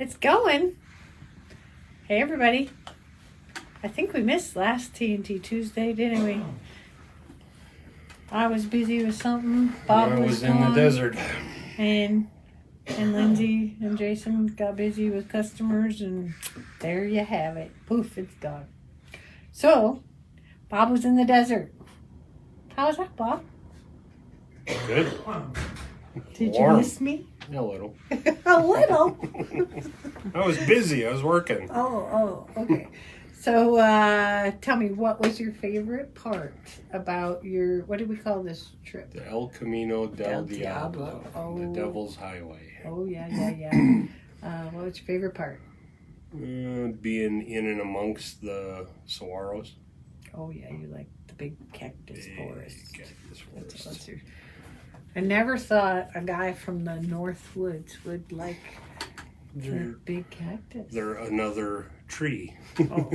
It's going. Hey, everybody. I think we missed last TNT Tuesday, didn't we? I was busy with something. Bob was in the desert. And Lindsay and Jason got busy with customers, and there you have it. Poof, it's gone. So, Bob was in the desert. How was that, Bob? Good. Did Warm. you miss me? A little. A little? I was busy. I was working. Oh, okay. So, tell me, what was your favorite part about your, what did we call this trip? The El Camino del Diablo. Diablo. Oh. The Devil's Highway. Oh, yeah. What was your favorite part? Being in and amongst the saguaros. Oh, yeah, you like the big cactus forest. Cactus forest. That's your, I never thought a guy from the North Woods would like the big cactus. They're another tree. Oh.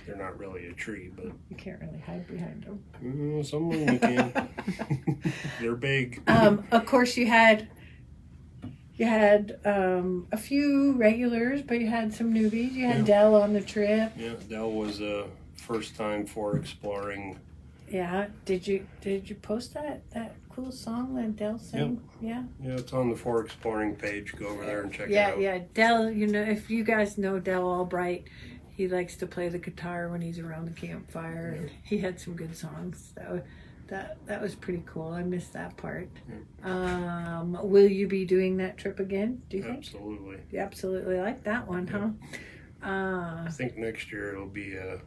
They're not really a tree, but You can't really hide behind them. some of them you can. They're big. Of course, you had a few regulars, but you had some newbies. You had Dell on the trip. Yeah, Dell was a first time for exploring. Yeah. Did you post that cool song that Dell sang? Yeah, it's on the For Exploring page. Go over there and check it out. Yeah. Dell, if you guys know Dell Albright, he likes to play the guitar when he's around the campfire, and he had some good songs. That was pretty cool. I missed that part. Yeah. Will you be doing that trip again, do you think? Absolutely. You absolutely like that one, huh? I think next year it'll be a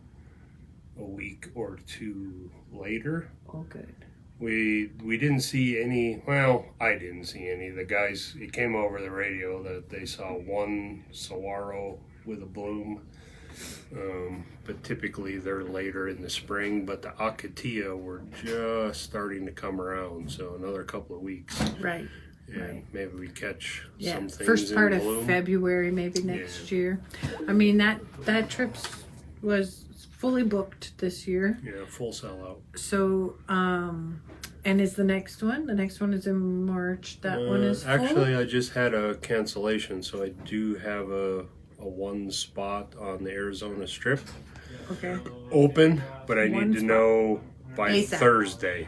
week or two later. Oh, good. We didn't see any. Well, I didn't see any. The guys, it came over the radio that they saw one saguaro with a bloom, but typically they're later in the spring. But the acacia were just starting to come around, so another couple of weeks. Right. And maybe we catch some things first part in of bloom. February, maybe next year. I mean, that trip was fully booked this year. Yeah, full sellout. So, and is the next one? The next one is in March. That one is full? Actually, I just had a cancellation, so I do have a one spot on the Arizona Strip open, but I need to know by ASAP. Thursday.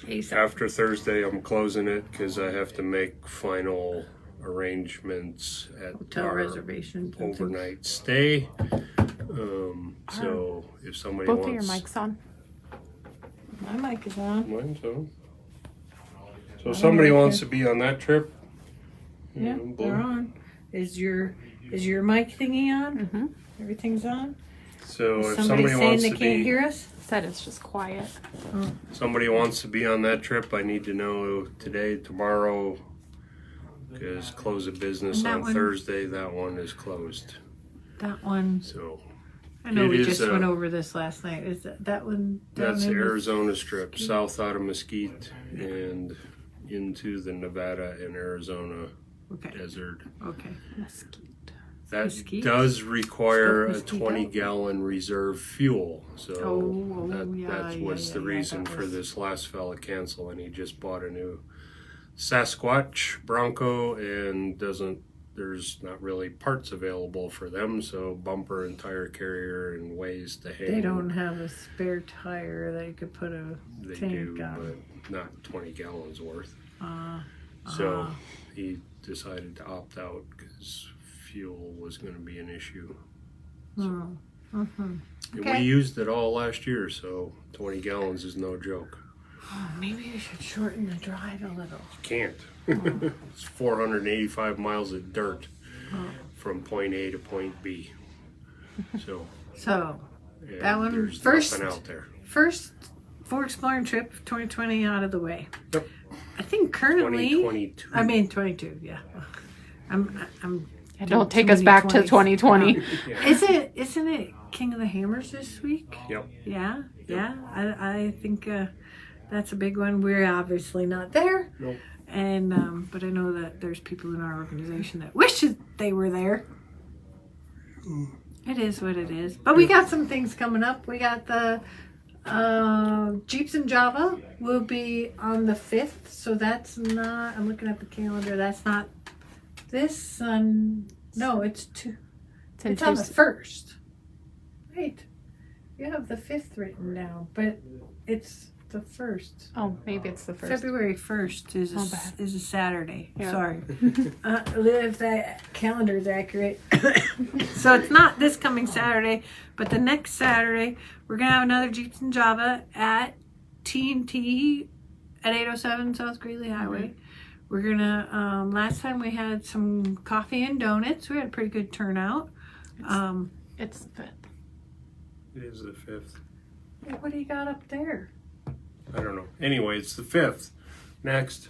ASAP. After Thursday, I'm closing it because I have to make final arrangements at Hotel our reservations. and overnight stay. So if somebody Both wants... of your mics on? things. My mic is on. Mine's on. So if somebody wants to be on that trip, Yeah, they're on. Is your mic thingy on? Mm-hmm. Everything's on? so Is if somebody somebody saying wants they to can't be... hear us? Said it's just quiet. Somebody wants to be on that trip, I need to know today, tomorrow, because close of business And that on one- Thursday, that one is closed. That one, So I know It we is, just went over this last night. Is that one down that's the in Arizona Strip, south out of Mesquite and into the Nevada and Arizona Okay. desert. Okay. Mesquite. That Mesquite? does require a Mesquite 20-gallon reserve fuel. So yeah, what's the reason that for was- this last fella canceling. He just bought a new Sasquatch Bronco and there's not really parts available for them, so bumper and tire carrier and ways to hang. They don't have a spare tire that you could put a They tank do, on. but not 20 gallons worth. Uh, So he decided to opt out because fuel was going to be an issue. mhm. And Okay. we used it all last year, so 20 gallons is no joke. Oh, maybe you should shorten the drive a little. Can't. It's 485 miles of dirt from point A to point B. So So that one there's first. nothing out there. First for exploring trip 2020 out of the way. Yep. I think currently. 2022. I mean 22. Yeah. I'm. Don't take us back to 2020. Yeah. Isn't it King of the Hammers this week? Yep. Yeah. I think that's a big one. We're obviously not there. Nope. And but I know that there's people in our organization that wish that they were there. It is what it is. But we got some things coming up. We got the Jeeps and Java will be on the 5th. So that's not, I'm looking at the calendar. That's not this No, it's two. It's It's on the 1st. Wait, you have the 5th written down, but it's the 1st. Oh, maybe it's the 1st. February 1st is bad. is a Saturday. Yeah. Sorry. If that calendar is accurate. So it's not this coming Saturday, but the next Saturday, we're going to have another Jeeps and Java at TNT at 807 South Greeley Highway. We're going to, last time we had some coffee and donuts. We had a pretty good turnout. It's the 5th. It is the 5th. What do you got up there? I don't know. Anyway, it's the 5th. Next.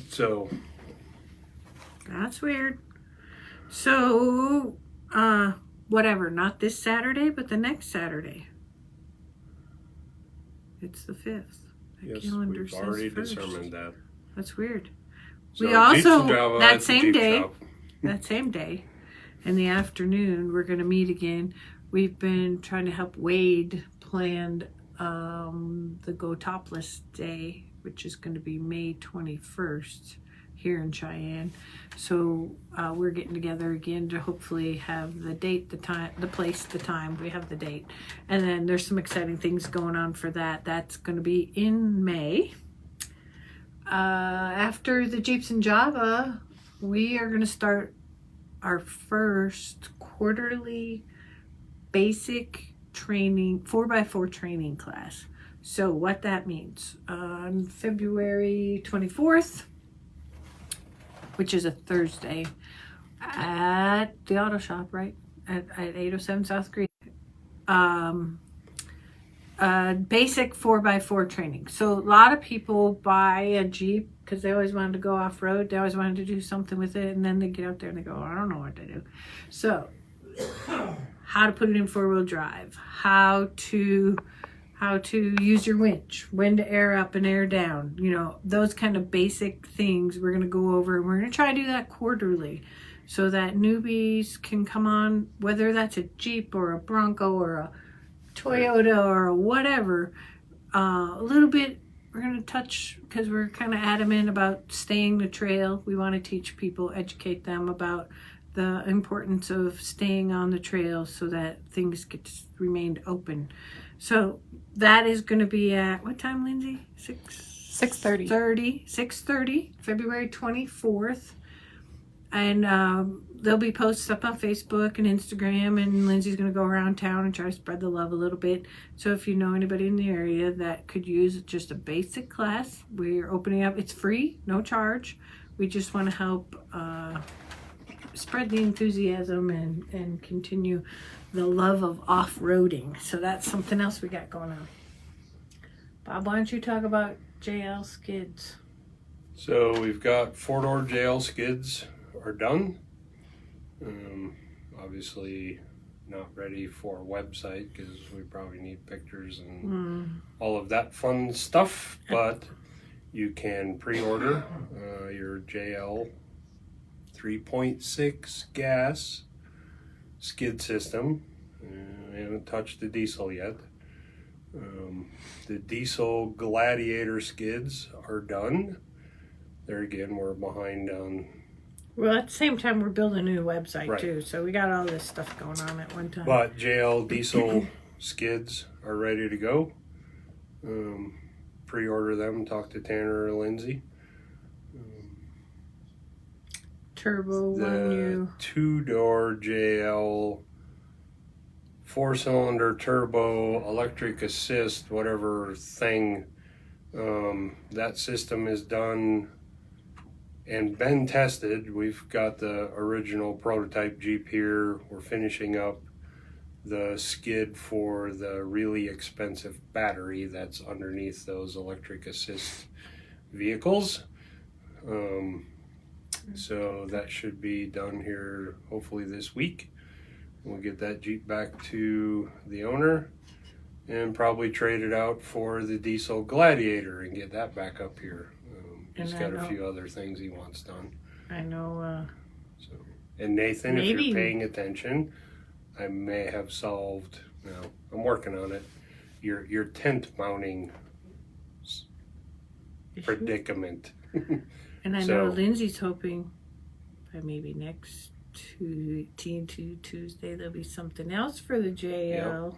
So. That's weird. So, whatever. Not this Saturday, but the next Saturday. It's the 5th. The Yes, calendar we've says already 1st. determined that. That's weird. So We also, Jeeps and Java that at the same Jeep day, shop. that same day, in the afternoon, we're going to meet again. We've been trying to help Wade plan the Go Topless Day, which is going to be May 21st here in Cheyenne. So we're getting together again to hopefully have the date, the time, the place, the time. We have the date. And then there's some exciting things going on for that. That's going to be in May. After the Jeeps and Java, we are going to start our first quarterly basic training, 4x4 training class. So what that means, on February 24th, which is a Thursday, at the auto shop, right? At 807 South Greeley. Basic 4x4 training. So a lot of people buy a Jeep because they always wanted to go off-road. They always wanted to do something with it. And then they get out there and they go, I don't know what to do. So how to put it in four-wheel drive, how to use your winch, when to air up and air down, you know, those kind of basic things we're going to go over. And we're going to try to do that quarterly so that newbies can come on, whether that's a Jeep or a Bronco or a Toyota or whatever. A little bit we're going to touch, because we're kind of adamant about staying the trail. We want to teach people, educate them about the importance of staying on the trail so that things get remained open. So that is going to be at what time, Lindsay? 6:30. 6:30, February 24th. And there'll be posts up on Facebook and Instagram, and Lindsay's going to go around town and try to spread the love a little bit. So if you know anybody in the area that could use just a basic class, we're opening up. It's free, no charge. We just want to help spread the enthusiasm and continue the love of off-roading. So that's something else we got going on. Bob, why don't you talk about JL skids? So we've got four-door JL skids are done. Obviously not ready for a website because we probably need pictures and all of that fun stuff, but you can pre-order your JL 3.6 gas skid system. We haven't touched the diesel yet. The diesel Gladiator skids are done. There again, we're behind on. Well, at the same time, we're building a new website Right. too, so we got all this stuff going on at one time. But JL diesel skids are ready to go. Pre-order them. Talk to Tanner or Lindsay. Turbo one The new. two-door JL 4-cylinder turbo electric assist, whatever thing. That system is done and been tested. We've got the original prototype Jeep here. We're finishing up the skid for the really expensive battery that's underneath those electric assist vehicles. So that should be done here hopefully this week. We'll get that Jeep back to the owner and probably trade it out for the diesel Gladiator and get that back up here. He's got a few other things he wants done. I know. So, and Nathan, if Maybe. you're paying attention, I may have solved. No, I'm working on it. Your tent mounting predicament. And I So- know Lindsay's hoping by maybe next TNT Tuesday, there'll be something else for the JL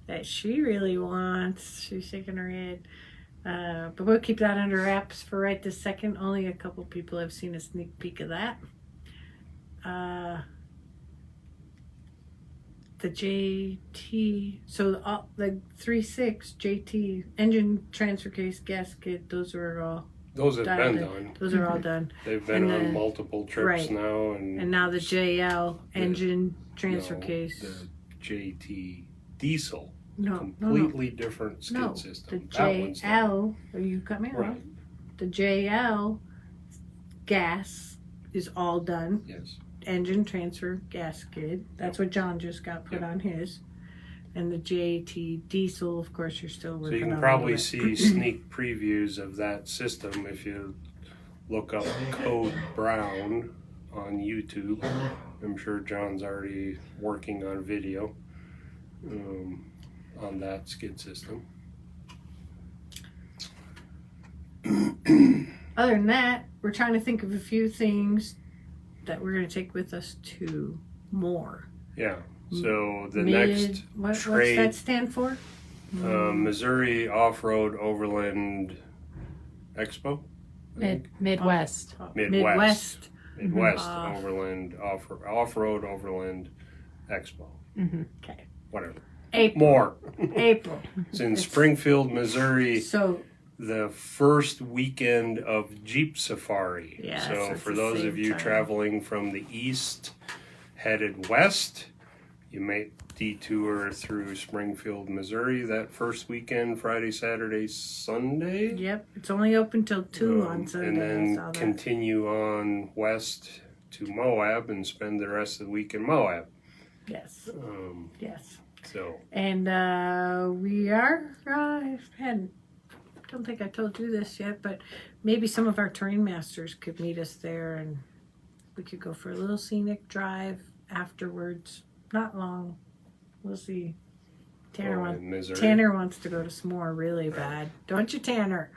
that she really wants. She's shaking her head. But we'll keep that under wraps for right this second. Only a couple people have seen a sneak peek of that. The JT, so the 3.6 JT engine transfer case gasket, those are all Those have done. been done. Those are all done. They've been And on multiple trips right. now, and now the JL engine transfer case. The JT diesel, No, completely different skid no. system. The That one's done. JL, are you coming Right. on? The JL gas is all done. Yes. Engine transfer gasket. That's what John just got put on his. And the JT diesel, of course, you're still working on. So you can probably see sneak previews of that system if you look up Code Brown on YouTube. I'm sure John's already working on video on that skid system. Other than that, we're trying to think of a few things that we're going to take with us to more. Yeah. So the next what's trade, that stand for? Missouri Off-Road Overland Expo. I think. Midwest. Midwest Ah. Overland Off-Road Overland Expo. Okay. Whatever. April. More. April. It's in Springfield, Missouri. So The first weekend of Jeep Safari. Yeah, so so it's for the those same of you time. traveling from the east, headed west, you may detour through Springfield, Missouri that first weekend, Friday, Saturday, Sunday. yep, it's only open till 2 on Sunday. And I then saw that. continue on west to Moab and spend the rest of the week in Moab. Yes. Yes. So And we are. I don't think I told you this yet, but maybe some of our terrain masters could meet us there, and we could go for a little scenic drive afterwards. Not long. We'll see. in Missouri. Tanner wants to go to S'more really bad. Don't you, Tanner?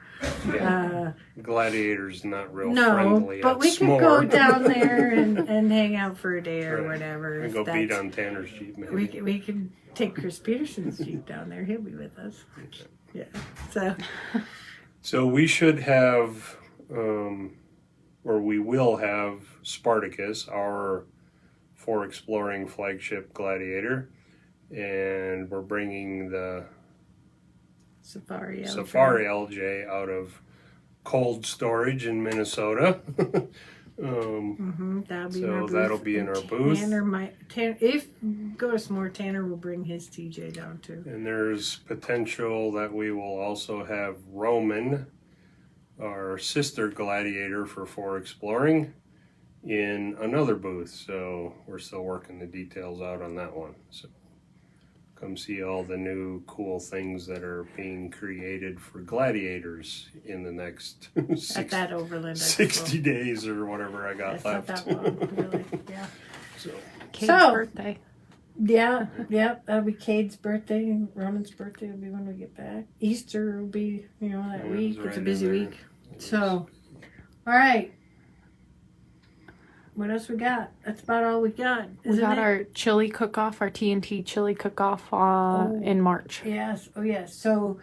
Gladiator's not real No, friendly but at we could S'more. go down there and hang out for a day or Right. whatever. And if go beat that's- on Tanner's Jeep, maybe. We can take Chris Peterson's Jeep down there. He'll be with us. Yeah. So we should have, or we will have Spartacus, our For Exploring flagship Gladiator, and we're bringing the Safari LJ out of cold storage in Minnesota. That'll be in our So booth. that'll be in our booth. Tanner, if go to S'more, Tanner will bring his TJ down too. And there's potential that we will also have Roman, our sister Gladiator for Exploring, in another booth. So we're still working the details out on that one. So come see all the new cool things that are being created for Gladiators in the next At that Overland 60 days or whatever I got It's not left. that long, really. Yeah. So, Kate's So- birthday. Yeah, that'll be Cade's birthday. Roman's birthday will be when we get back. Easter will be, that Yeah, week. it's It's a right busy in there. week. So, all right. What else we got? That's about all we got. We got it? our chili cook-off, our TNT chili cook-off in March. Yes. Oh, yes. So,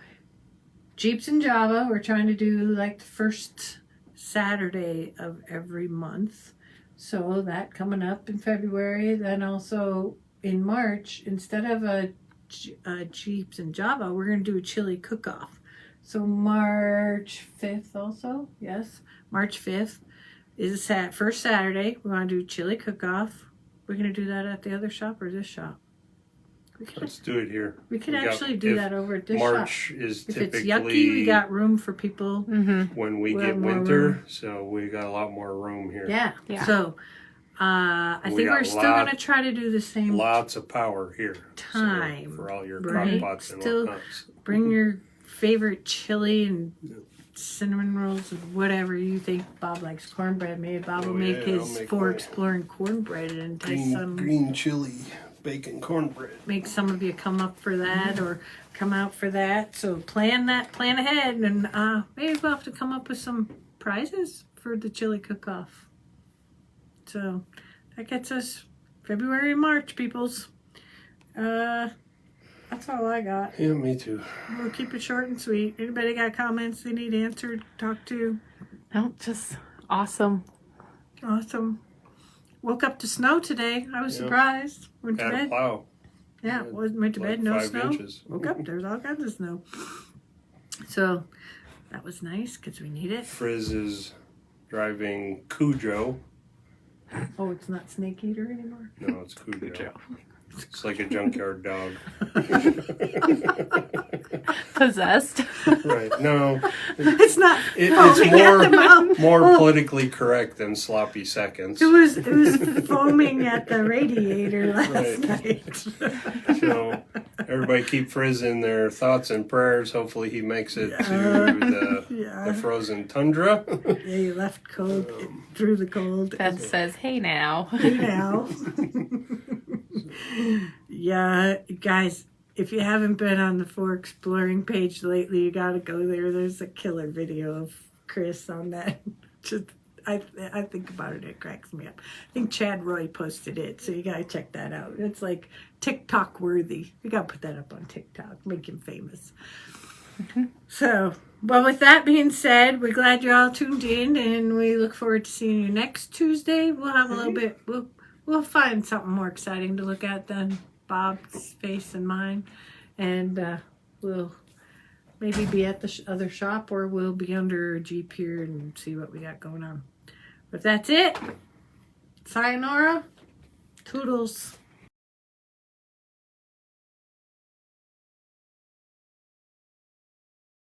Jeeps and Java, we're trying to do like the first Saturday of every month. So, that coming up in February. Then also in March, instead of a Jeeps and Java, we're going to do a chili cook-off. So, March 5th also. Yes. March 5th is first Saturday. We want to do chili cook-off. We're going to do that at the other shop or this shop? let's do it here. We could We got- actually do if that over at this shop. March is If typically it's yucky, we got room for people. when we we'll get have more winter, room. so we got a lot more room here. Yeah. Yeah. So, I We think got we're still going to lot- try to do the same. Lots of power here. Time, So for all your right? crock pots and Still- whatnot. Bring your favorite chili and cinnamon rolls and whatever you think. Bob likes cornbread. Maybe Bob will Oh, make yeah, I'll his make for mine. exploring cornbread and entice Green chili, bacon cornbread. make some of you come up for that or come out for that. So plan ahead, and maybe we'll have to come up with some prizes for the chili cook-off. So that gets us February and March, peoples. That's all I got. Yeah, me too. We'll keep it short and sweet. Anybody got comments they need answered, talk to? No, just awesome. Awesome. Woke up to snow today. I was Yeah. surprised. Went to Had a bed. plow. Yeah, went to Like bed. No 5 snow. inches. Woke up. There's all kinds of snow. So that was nice because we need it. Frizz is driving Cujo. Oh, it's not Snake Eater anymore. No, it's Cujo. It's like a junkyard dog. Possessed. Right. No. It's not. It's foaming at the mouth. more politically correct than sloppy seconds. It was foaming at the radiator last Right. night. So everybody keep Frizz in their thoughts and prayers. Hopefully he makes it to the frozen tundra. Yeah, you left cold through the cold. Beth says, "Hey now." Hey now. Yeah, guys, if you haven't been on the For Exploring page lately, you gotta go there. There's a killer video of Chris on that. Just I think about it, it cracks me up. I think Chad Roy posted it, so you gotta check that out. It's like TikTok worthy. You gotta put that up on TikTok, make him famous. So, well, with that being said, we're glad you're all tuned in, and we look forward to seeing you next Tuesday. We'll have a little bit. We'll find something more exciting to look at than Bob's face and mine, and we'll maybe be at the other shop, or we'll be under a Jeep here and see what we got going on. But that's it. Sayonara. Toodles.